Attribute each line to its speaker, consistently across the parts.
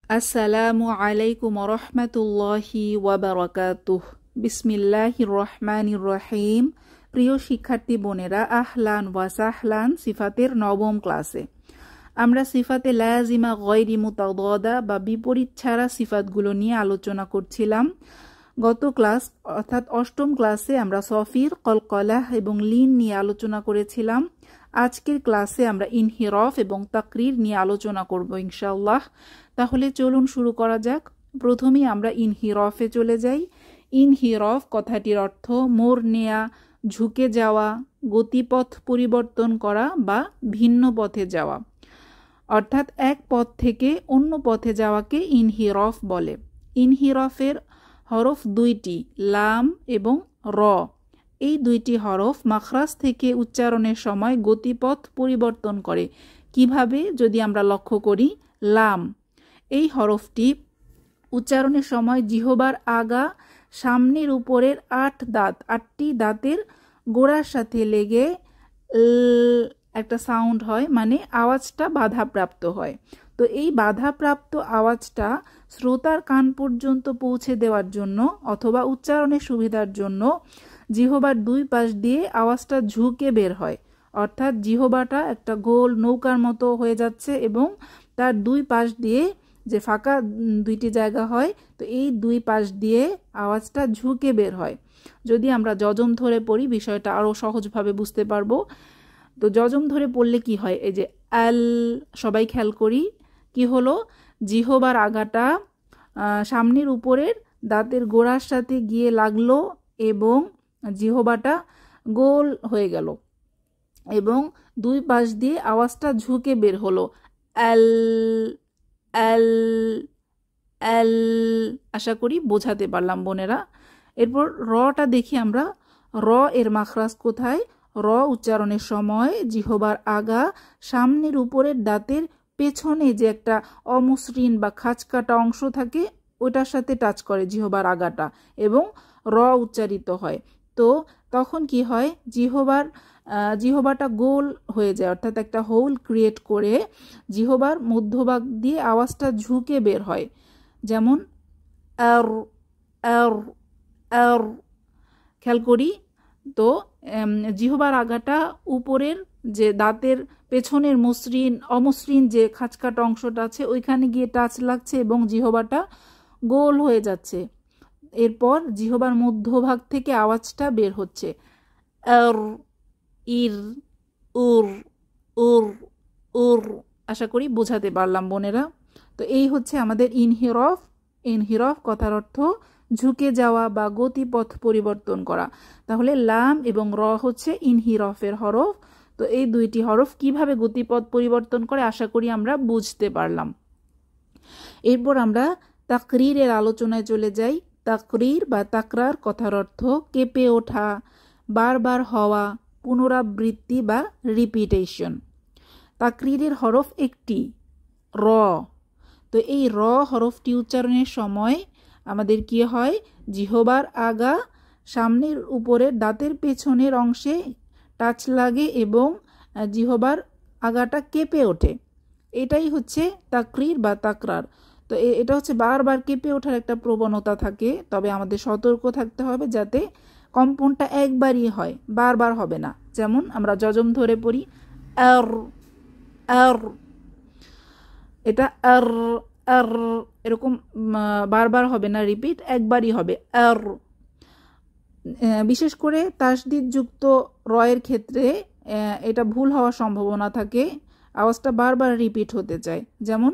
Speaker 1: আসসালামু আলাইকুম রহমতুল্লাহি ওয়াবারাকাতুহ। বিসমিল্লাহির রহমানির রহিম। প্রিয় শিক্ষার্থী বোনেরা, আহলান ওয়া সাহলান সিফাতের নবম ক্লাসে আমরা সিফাতে লাজিমা গয়রি মুতাদাদা বা বিপরীত ছাড়া সিফাতগুলো নিয়ে আলোচনা করছিলাম। গত ক্লাস অর্থাৎ অষ্টম ক্লাসে আমরা সফির, কলকলাহ এবং লিন নিয়ে আলোচনা করেছিলাম। আজকের ক্লাসে আমরা ইনহিরফ এবং তাকরির নিয়ে আলোচনা করব ইনশাআল্লাহ। তাহলে চলুন শুরু করা যাক। প্রথমেই আমরা ইনহিরফে চলে যাই। ইনহিরফ কথাটির অর্থ মোড় নেয়া, ঝুঁকে যাওয়া, গতিপথ পরিবর্তন করা বা ভিন্ন পথে যাওয়া। অর্থাৎ এক পথ থেকে অন্য পথে যাওয়াকে ইনহিরফ বলে। ইনহিরফের হরফ দুইটি, লাম এবং র। এই দুইটি হরফ মাখরাজ থেকে উচ্চারণের সময় গতিপথ পরিবর্তন করে। কিভাবে? যদি আমরা লক্ষ্য করি, লাম এই হরফটি উচ্চারণের সময় জিহবার আগা সামনের উপরের আটটি দাঁতের গোড়ার সাথে লেগে একটা সাউন্ড হয়, মানে আওয়াজটা বাধাপ্রাপ্ত হয়। তো এই বাধাপ্রাপ্ত আওয়াজটা শ্রোতার কান পর্যন্ত পৌঁছে দেওয়ার জন্য অথবা উচ্চারণের সুবিধার জন্য জিহবার দুই পাশ দিয়ে আওয়াজটা ঝুঁকে বের হয়। অর্থাৎ জিহবাটা একটা গোল নৌকার মতো হয়ে যাচ্ছে এবং তার দুই পাশ দিয়ে যে ফাঁকা দুইটি জায়গা হয়, তো এই দুই পাশ দিয়ে আওয়াজটা ঝুঁকে বের হয়। যদি আমরা যজম ধরে পড়ি বিষয়টা আরও সহজভাবে বুঝতে পারবো। তো যজম ধরে পড়লে কি হয়, এই যে আল, সবাই খেয়াল করি, কি হলো, জিহবার আগাটা সামনের উপরের দাঁতের গোড়ার সাথে গিয়ে লাগলো এবং জিহবাটা গোল হয়ে গেল এবং দুই পাশ দিয়ে আওয়াজটা ঝুঁকে বের হলো, আল আল আল। আশা করি বোঝাতে পারলাম বোনেরা। এরপর রটা দেখি আমরা। র এর মাখরাজ কোথায়? র উচ্চারণের সময় জিহবার আগা সামনের উপরের দাঁতের পেছনে যে একটা অমসৃণ বা খাঁচকাটা অংশ থাকে ওটার সাথে টাচ করে জিহবার আগাটা এবং র উচ্চারিত হয়। তো তখন কি হয়, জিহবাটা গোল হয়ে যায়, অর্থাৎ একটা হোল ক্রিয়েট করে জিহবার মধ্যভাগ দিয়ে আওয়াজটা ঝুঁকে বের হয়। যেমন আর আর আর, খেয়াল করি। তো জিহবার আগাটা উপরের যে দাঁতের পেছনের অমসৃণ যে খাঁচকাটা অংশটা আছে ওইখানে গিয়ে টাচ লাগছে এবং জিহবাটা গোল হয়ে যাচ্ছে। এরপর জিহবার মধ্যভাগ থেকে আওয়াজটা বের হচ্ছে, আর ইর উর উর উর। আশা করি বোঝাতে পারলাম বোনেরা। তো এই হচ্ছে আমাদের ইনহিরফ। ইনহিরফ কথার অর্থ ঝুঁকে যাওয়া বা গতিপথ পরিবর্তন করা। তাহলে লাম এবং র হচ্ছে ইনহিরফের হরফ। তো এই দুইটি হরফ কিভাবে গতিপথ পরিবর্তন করে আশা করি আমরা বুঝতে পারলাম। এরপর আমরা তাকরীরের আলোচনায় চলে যাই। তাকরীর বা তাকরার কথার অর্থ কেঁপে ওঠা, বারবার হওয়া, পুনরাবৃত্তি বা রিপিটেশন। তাকরীরের হরফ একটি, র। তো এই র হরফটি উচ্চারণের সময় আমাদের কি হয়, জিহবার আগা সামনের উপরের দাঁতের পেছনের অংশে টাচ লাগে এবং জিহবার আগাটা কেঁপে ওঠে। এটাই হচ্ছে তাকরীর বা তাকরার। তো এটা হচ্ছে বারবার কেঁপে ওঠার একটা প্রবণতা থাকে, তবে আমাদের সতর্ক থাকতে হবে যাতে কম্পনটা একবারই হয়, বারবার হবে না। যেমন আমরা যজম ধরে পড়ি, আর আর, এটা আর আর এরকম বারবার হবে না, রিপিট একবারই হবে, আর। বিশেষ করে তাসদিদ যুক্ত রয়ের ক্ষেত্রে এটা ভুল হওয়ার সম্ভাবনা থাকে, আওয়াজটা বারবার রিপিট হতে চায়। যেমন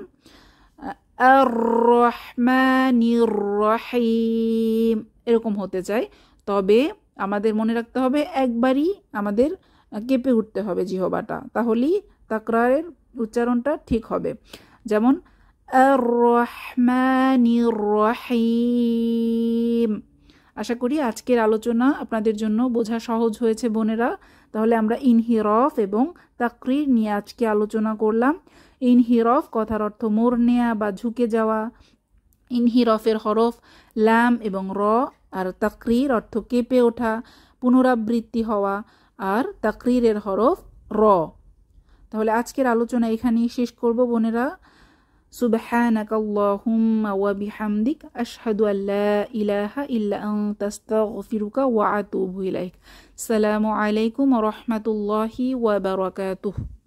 Speaker 1: আর রহমানির রহিম এরকম হতে চায়, তবে আমাদের মনে রাখতে হবে একবারই আমাদের কেঁপে উঠতে হবে জিহবাটা, তাহলেই তাকরারের উচ্চারণটা ঠিক হবে। যেমন আর রহমানির রহিম। আশা করি আজকের আলোচনা আপনাদের জন্য বোঝা সহজ হয়েছে বোনেরা। তাহলে আমরা ইনহিরফ এবং তাকরীর নিয়ে আজকে আলোচনা করলাম। ইনহিরফ কথার অর্থ মোড় নেয়া বা ঝুঁকে যাওয়া। ইনহিরফের হরফ লাম এবং র। আর তাকরীর অর্থ কেঁপে ওঠা, পুনরাবৃত্তি হওয়া। আর তাকরীরের হরফ র। তাহলে আজকের আলোচনা এখানেই শেষ করব বোনেরা। সুবহানাকাল্লাহুম্মা ওয়া বিহামদিক আশহাদু আল্লা ইলাহা ইল্লা আনতা আস্তাগফিরুকা ওয়া আতুবু ইলাইক। আসসালামু আলাইকুম ওয়া রাহমাতুল্লাহি ওয়া বারাকাতুহু।